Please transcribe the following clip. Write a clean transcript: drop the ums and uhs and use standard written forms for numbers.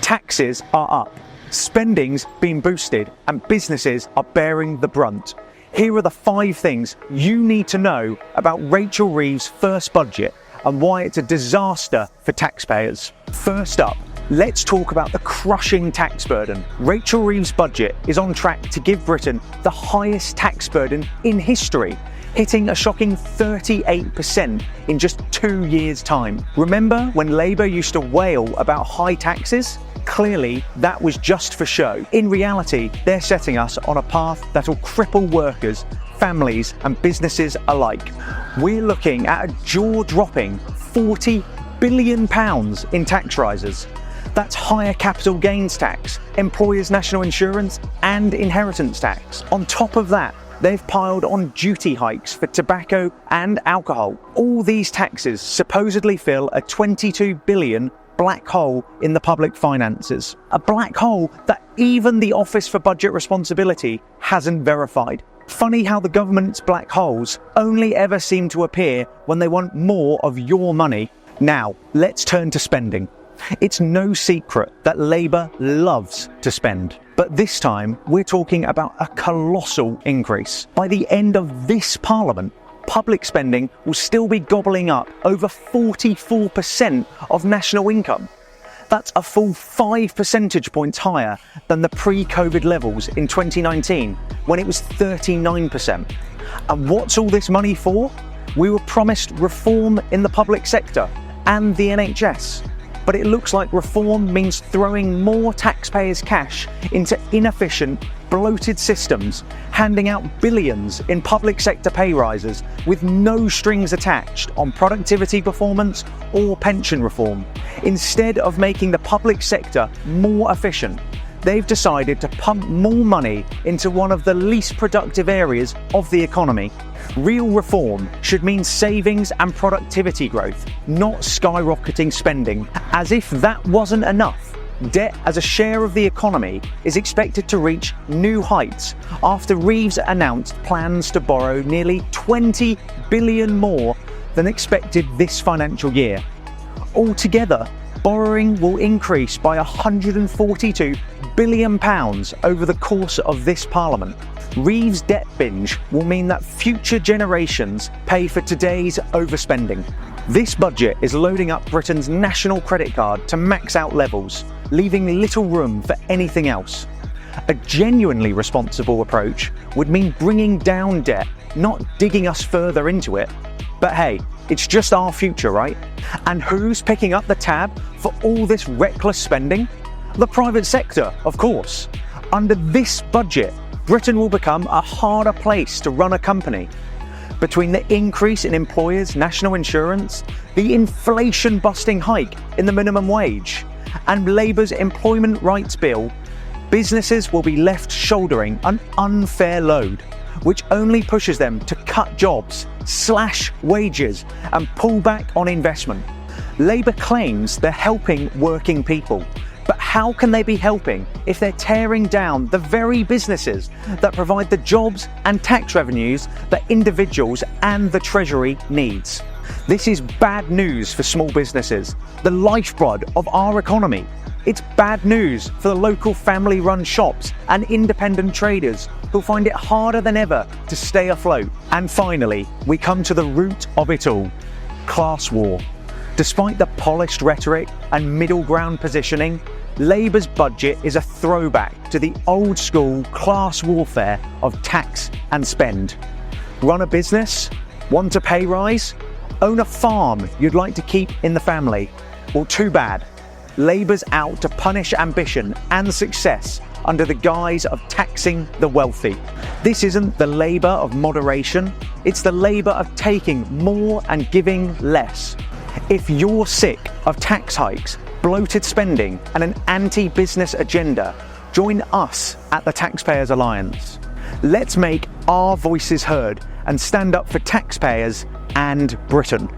Taxes are up, spending's been boosted, and businesses are bearing the brunt. Here are the 5 things you need to know about Rachel Reeves' first budget and why it's a disaster for taxpayers. First up, let's talk about the crushing tax burden. Rachel Reeves' budget is on track to give Britain the highest tax burden in history, hitting a shocking 38% in just 2 years' time. Remember when Labour used to wail about high taxes? Clearly, that was just for show. In reality, they're setting us on a path that'll cripple workers, families and businesses alike. We're looking at a jaw-dropping £40 billion in tax rises. That's higher capital gains tax, employers' national insurance and inheritance tax. On top of that, they've piled on duty hikes for tobacco and alcohol. All these taxes supposedly fill a £22 billion black hole in the public finances. A black hole that even the Office for Budget Responsibility hasn't verified. Funny how the government's black holes only ever seem to appear when they want more of your money. Now, let's turn to spending. It's no secret that Labour loves to spend. But this time, we're talking about a colossal increase. By the end of this Parliament, public spending will still be gobbling up over 44% of national income. That's a full 5 percentage points higher than the pre-COVID levels in 2019, when it was 39%. And what's all this money for? We were promised reform in the public sector and the NHS. But it looks like reform means throwing more taxpayers' cash into inefficient, bloated systems, handing out billions in public sector pay rises with no strings attached on productivity performance or pension reform. Instead of making the public sector more efficient, they've decided to pump more money into one of the least productive areas of the economy. Real reform should mean savings and productivity growth, not skyrocketing spending. As if that wasn't enough, debt as a share of the economy is expected to reach new heights after Reeves announced plans to borrow nearly 20 billion more than expected this financial year. Altogether, borrowing will increase by £142 billion over the course of this Parliament. Reeves' debt binge will mean that future generations pay for today's overspending. This budget is loading up Britain's national credit card to max out levels, leaving little room for anything else. A genuinely responsible approach would mean bringing down debt, not digging us further into it. But hey, it's just our future, right? And who's picking up the tab for all this reckless spending? The private sector, of course. Under this budget, Britain will become a harder place to run a company. Between the increase in employers' national insurance, the inflation-busting hike in the minimum wage, and Labour's employment rights bill, businesses will be left shouldering an unfair load, which only pushes them to cut jobs, slash wages, and pull back on investment. Labour claims they're helping working people. But how can they be helping if they're tearing down the very businesses that provide the jobs and tax revenues that individuals and the Treasury needs? This is bad news for small businesses, the lifeblood of our economy. It's bad news for the local family-run shops and independent traders who'll find it harder than ever to stay afloat. And finally, we come to the root of it all: class war. Despite the polished rhetoric and middle ground positioning, Labour's budget is a throwback to the old school class warfare of tax and spend. Run a business? Want a pay rise? Own a farm you'd like to keep in the family? Well, too bad. Labour's out to punish ambition and success under the guise of taxing the wealthy. This isn't the Labour of moderation, it's the Labour of taking more and giving less. If you're sick of tax hikes, bloated spending and an anti-business agenda, join us at the Taxpayers Alliance. Let's make our voices heard and stand up for taxpayers and Britain.